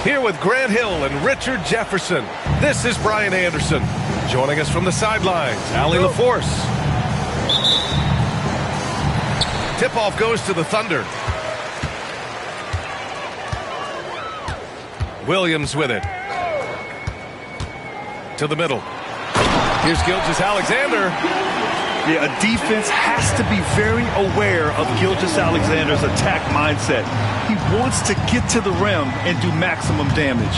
Here with Grant Hill and Richard Jefferson, this is Brian Anderson. Joining us from the sidelines, Allie LaForce. Tip-off goes to the Thunder. Williams with it. To the middle. Here's Gilgeous-Alexander. Yeah, a defense has to be very aware of Gilgeous-Alexander's attack mindset. He wants to get to the rim and do maximum damage.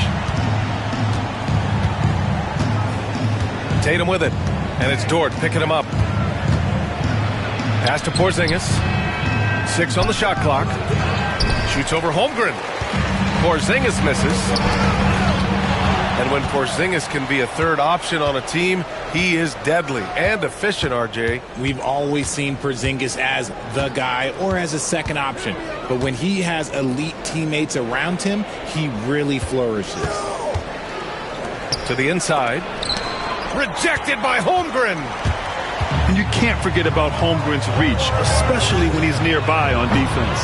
Tatum with it, and it's Dort picking him up. Pass to Porzingis. 6 on the shot clock. Shoots over Holmgren. Porzingis misses. And when Porzingis can be a third option on a team, he is deadly and efficient, RJ. We've always seen Porzingis as the guy or as a second option. But when he has elite teammates around him, he really flourishes. To the inside. Rejected by Holmgren. And you can't forget about Holmgren's reach, especially when he's nearby on defense.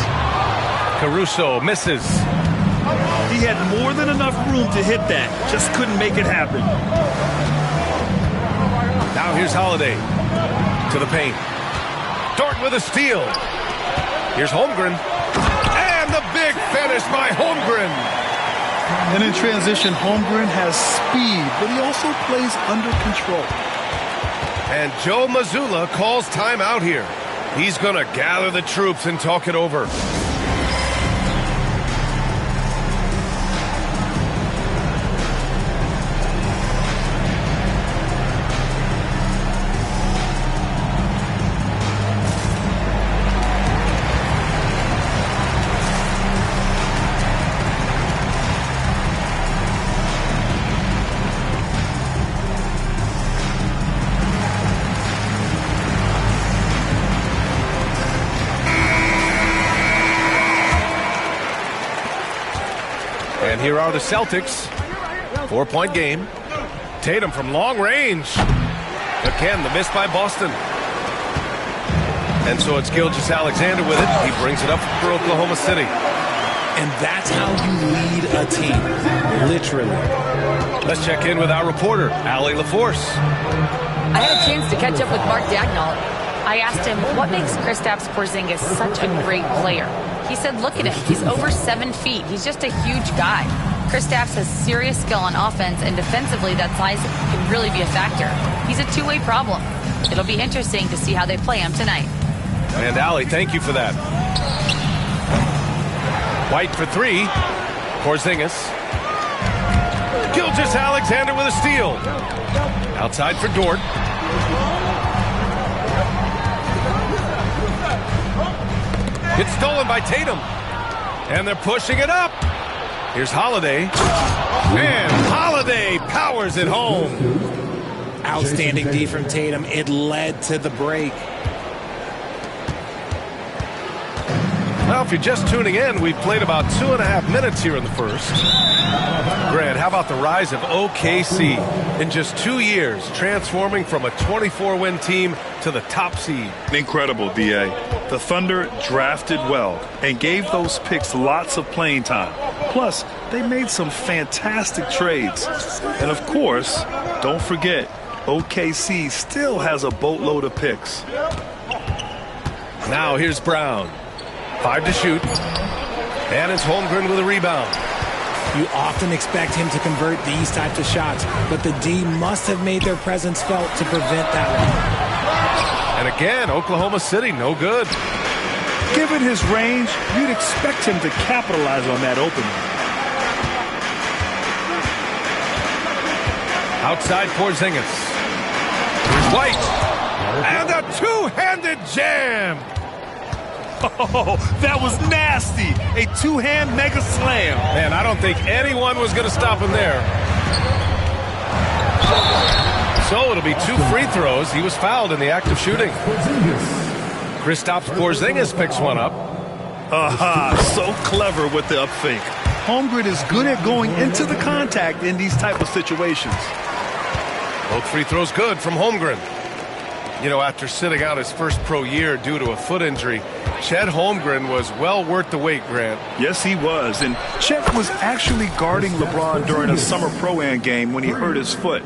Caruso misses. He had more than enough room to hit that, just couldn't make it happen. Now here's Holiday to the paint. Dort with a steal. Here's Holmgren. And the big finish by Holmgren. And in transition, Holmgren has speed, but he also plays under control. And Joe Mazzulla calls timeout here. He's going to gather the troops and talk it over. And here are the Celtics. 4-point game. Tatum from long range. Again, the miss by Boston. And so it's Gilgeous-Alexander with it. He brings it up for Oklahoma City. And that's how you lead a team. Literally. Let's check in with our reporter, Allie LaForce. I had a chance to catch up with Mark Dagnall. I asked him, what makes Kristaps Porzingis such a great player? He said, look at him. He's over 7 feet. He's just a huge guy. Kristaps has serious skill on offense, and defensively, that size can really be a factor. He's a two-way problem. It'll be interesting to see how they play him tonight. And Allie, thank you for that. White for 3. Porzingis. Gilgeous-Alexander with a steal. Outside for Dort. It's stolen by Tatum. And they're pushing it up. Here's Holiday. And Holiday powers it home. Outstanding D from Tatum. It led to the break. Well, if you're just tuning in, we've played about 2.5 minutes here in the first. Grant, how about the rise of OKC in just 2 years, transforming from a 24-win team to the top seed? Incredible, D.A. The Thunder drafted well and gave those picks lots of playing time. Plus, they made some fantastic trades. And of course, don't forget, OKC still has a boatload of picks. Now here's Brown. 5 to shoot. And it's Holmgren with a rebound. You often expect him to convert these types of shots, but the D must have made their presence felt to prevent that one. And again, Oklahoma City, no good. Given his range, you'd expect him to capitalize on that opening. Outside Porzingis. Here's White. And a two-handed jam. Oh, that was nasty. A two-hand mega slam. Man, I don't think anyone was going to stop him there. So it'll be 2 free throws. He was fouled in the act of shooting. Kristaps Porzingis picks one up. Aha, so clever with the up fake. Holmgren is good at going into the contact in these type of situations. Both free throws good from Holmgren. You know, after sitting out his first pro year due to a foot injury, Chet Holmgren was well worth the wait, Grant. Yes, he was. And Chet was actually guarding LeBron during a summer Pro-Am game when he hurt his foot.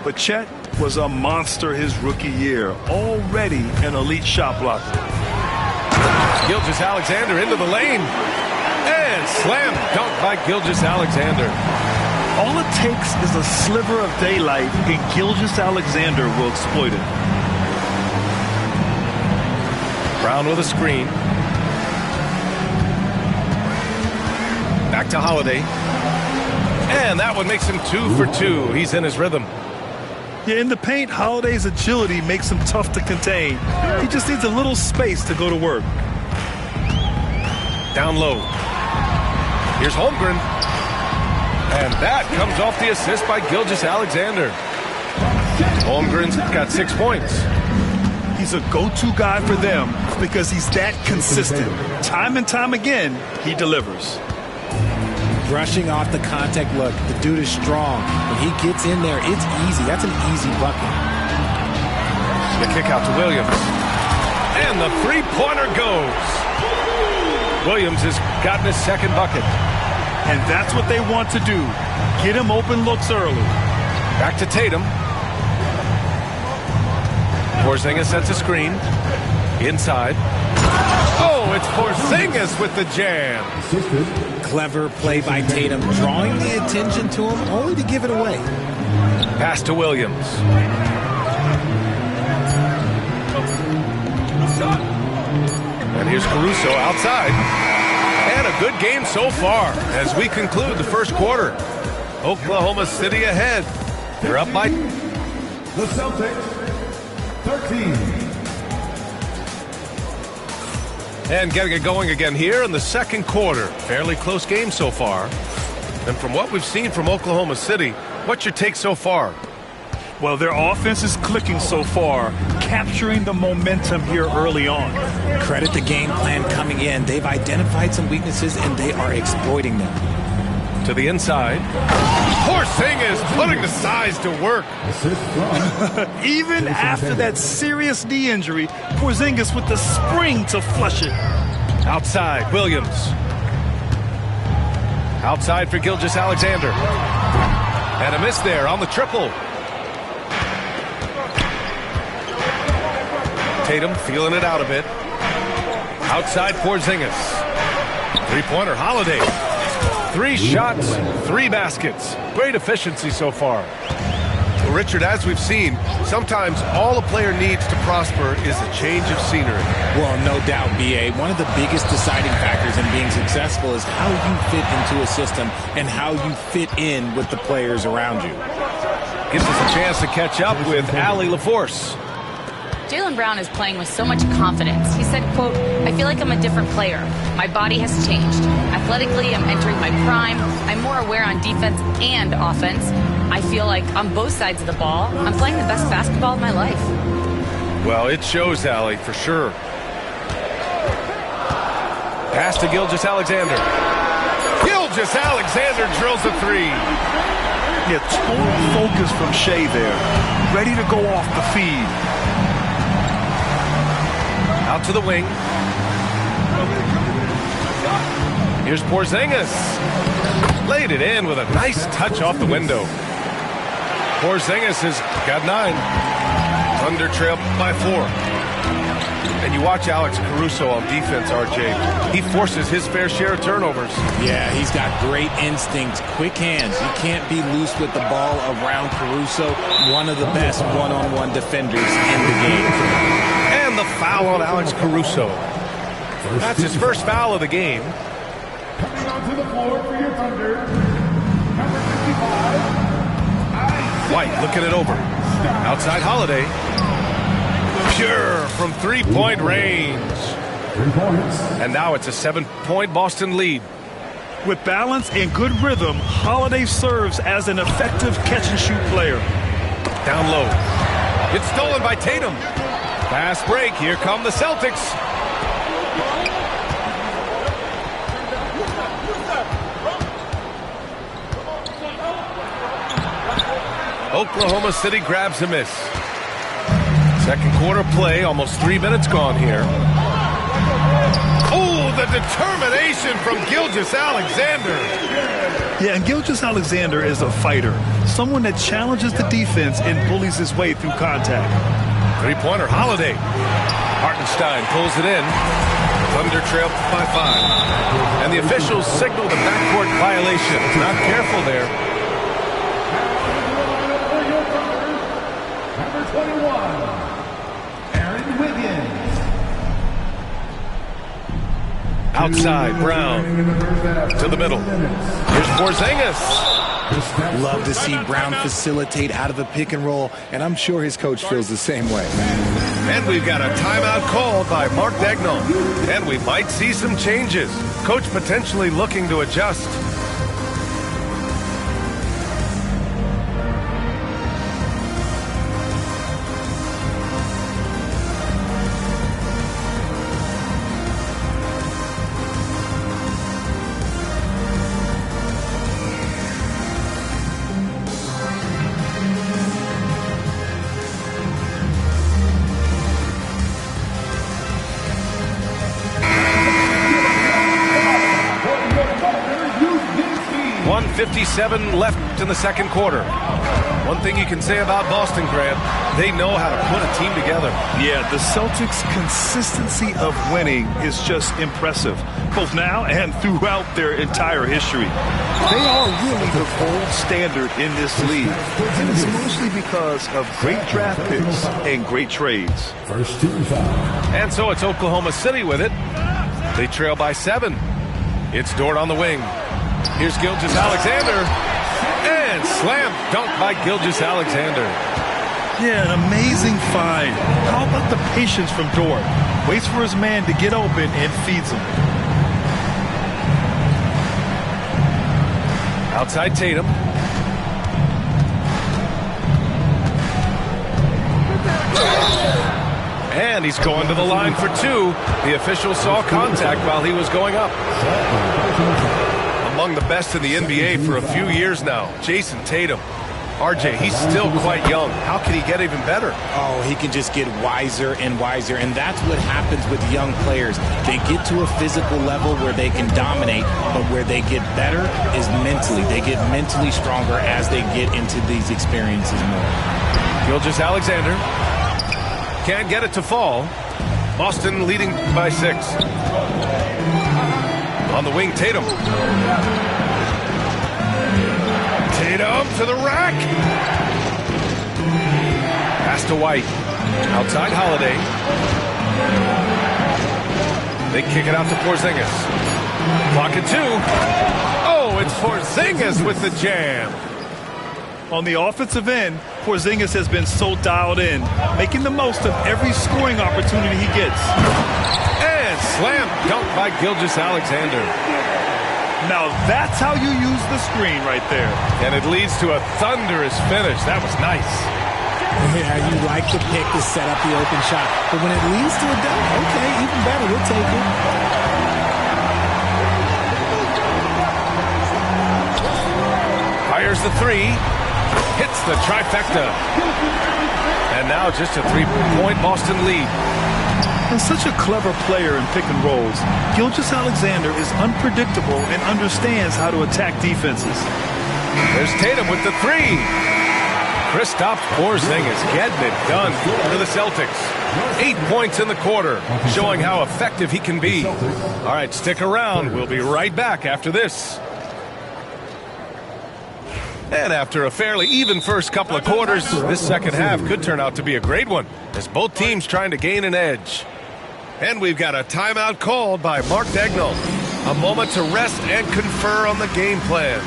But Chet was a monster his rookie year, already an elite shot blocker. Gilgeous-Alexander into the lane. And slam dunk by Gilgeous-Alexander. All it takes is a sliver of daylight, and Gilgeous-Alexander will exploit it. Brown with a screen. Back to Holiday. And that one makes him 2 for 2. He's in his rhythm. Yeah, in the paint, Holiday's agility makes him tough to contain. He just needs a little space to go to work. Down low. Here's Holmgren. And that comes off the assist by Gilgeous-Alexander. Holmgren's got 6 points. He's a go-to guy for them because he's that consistent. Time and time again, he delivers. Brushing off the contact look. The dude is strong. When he gets in there, it's easy. That's an easy bucket. The kick out to Williams. And the three-pointer goes. Williams has gotten his second bucket. And that's what they want to do. Get him open looks early. Back to Tatum. Porzingis sets a screen. Inside. Oh, it's Porzingis with the jam. Clever play by Tatum, drawing the attention to him, only to give it away. Pass to Williams. And here's Caruso outside. And a good game so far as we conclude the first quarter. Oklahoma City ahead. They're up by... The Celtics, 13. And getting it going again here in the second quarter. Fairly close game so far. And from what we've seen from Oklahoma City, what's your take so far? Well, their offense is clicking so far, capturing the momentum here early on. Credit the game plan coming in. They've identified some weaknesses, and they are exploiting them. To the inside. Porzingis putting the size to work. Even after that serious knee injury, Porzingis with the spring to flush it. Outside, Williams. Outside for Gilgeous-Alexander. And a miss there on the triple. Tatum feeling it out a bit. Outside Porzingis. Three-pointer, Holiday. 3 shots, 3 baskets. Great efficiency so far. Well, Richard, as we've seen, sometimes all a player needs to prosper is a change of scenery. Well, no doubt, B.A. One of the biggest deciding factors in being successful is how you fit into a system and how you fit in with the players around you. Gives us a chance to catch up with Allie LaForce. Jaylen Brown is playing with so much confidence. He said, quote, "I feel like I'm a different player. My body has changed. Athletically, I'm entering my prime. I'm more aware on defense and offense. I feel like on both sides of the ball, I'm playing the best basketball of my life." Well, it shows, Allie, for sure. Pass to Gilgeous-Alexander. Gilgeous-Alexander drills a 3. Yeah, total focus from Shea there. Ready to go off the feed. Out to the wing. Here's Porzingis. Laid it in with a nice touch off the window. Porzingis has got 9. Under trail by 4. And you watch Alex Caruso on defense, RJ. He forces his fair share of turnovers. Yeah, he's got great instincts, quick hands. You can't be loose with the ball around Caruso. One of the best one-on-one defenders in the game. And the foul on Alex Caruso. That's his first foul of the game. Coming onto the floor for your Thunder, number 55, White looking it over. Outside Holiday. Pure from three-point range. 3 points. And now it's a 7-point Boston lead. With balance and good rhythm, Holiday serves as an effective catch-and-shoot player. Down low. It's stolen by Tatum. Fast break. Here come the Celtics. Oklahoma City grabs a miss. Second quarter play, almost 3 minutes gone here. Oh, the determination from Gilgeous-Alexander. Yeah, and Gilgeous-Alexander is a fighter. Someone that challenges the defense and bullies his way through contact. Three-pointer, Holiday. Hartenstein pulls it in. Thunder trail by 5. And the officials signal the backcourt violation. Not careful there. Number 21, Aaron Wiggins. Outside, Brown to the middle. Here's Porzingis. Love to see Brown facilitate out of the pick and roll, and I'm sure his coach feels the same way. And we've got a timeout called by Mark Daigneault. And we might see some changes. Coach potentially looking to adjust. .57 left in the second quarter. One thing you can say about Boston, Grant, they know how to put a team together. Yeah, the Celtics' consistency of winning is just impressive, both now and throughout their entire history. They are really the gold standard in this league, and it's mostly because of great draft picks and great trades. First team foul. And so it's Oklahoma City with it. They trail by 7. It's Dort on the wing. Here's Gilgeous-Alexander. And slam dunk by Gilgeous-Alexander. Yeah, an amazing find. How about the patience from Dort? Waits for his man to get open and feeds him. Outside Tatum. And he's going to the line for 2. The official saw contact while he was going up. Among the best in the NBA for a few years now, Jason Tatum. RJ, he's still quite young. How can he get even better? Oh, he can just get wiser and wiser, and that's what happens with young players. They get to a physical level where they can dominate, but where they get better is mentally. They get mentally stronger as they get into these experiences more. Gilgeous-Alexander can't get it to fall. Boston leading by 6. On the wing, Tatum. Tatum to the rack. Pass to White. Outside Holiday. They kick it out to Porzingis. Clock at 2. Oh, it's Porzingis with the jam. On the offensive end, Porzingis has been so dialed in, making the most of every scoring opportunity he gets. And slam dunk by Gilgeous-Alexander. Now that's how you use the screen right there. And it leads to a thunderous finish. That was nice. Yeah, you like the pick to set up the open shot, but when it leads to a dunk, okay, even better, we'll take it. Fires the 3. Hits the trifecta. And now just a 3-point Boston lead. And such a clever player in pick and rolls, Gilgeous-Alexander is unpredictable and understands how to attack defenses. There's Tatum with the 3. Kristaps Porzingis getting it done for the Celtics. 8 points in the quarter, showing how effective he can be. All right, stick around. We'll be right back after this. And after a fairly even first couple of quarters, this second half could turn out to be a great one, as both teams trying to gain an edge. And we've got a timeout called by Mark Daigneault. A moment to rest and confer on the game plan.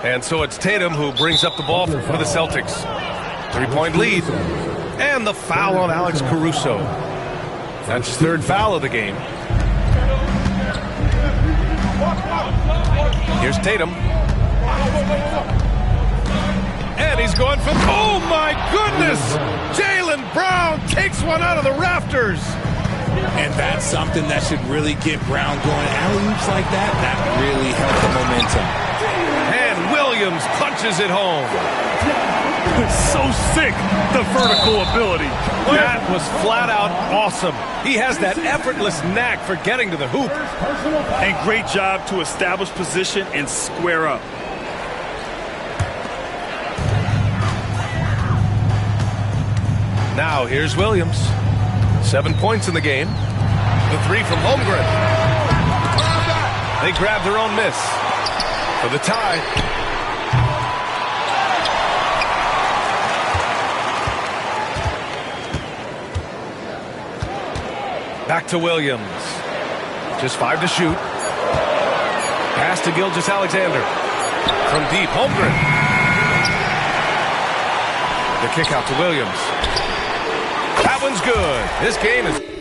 And so it's Tatum who brings up the ball for the Celtics. 3-point lead. And the foul on Alex Caruso. That's his third foul of the game. Here's Tatum. And he's going for... Oh, my goodness! Jaylen Brown takes one out of the rafters. And that's something that should really get Brown going. Alley-oops like that, that really helped the momentum. And Williams punches it home. So sick, the vertical ability. That was flat out awesome. He has that effortless knack for getting to the hoop. And great job to establish position and square up. Now here's Williams. 7 points in the game. The three from Holmgren. They grab their own miss for the tie. Back to Williams. Just 5 to shoot. Pass to Gilgeous-Alexander. From deep, Holmgren. The kick out to Williams. That one's good. This game is...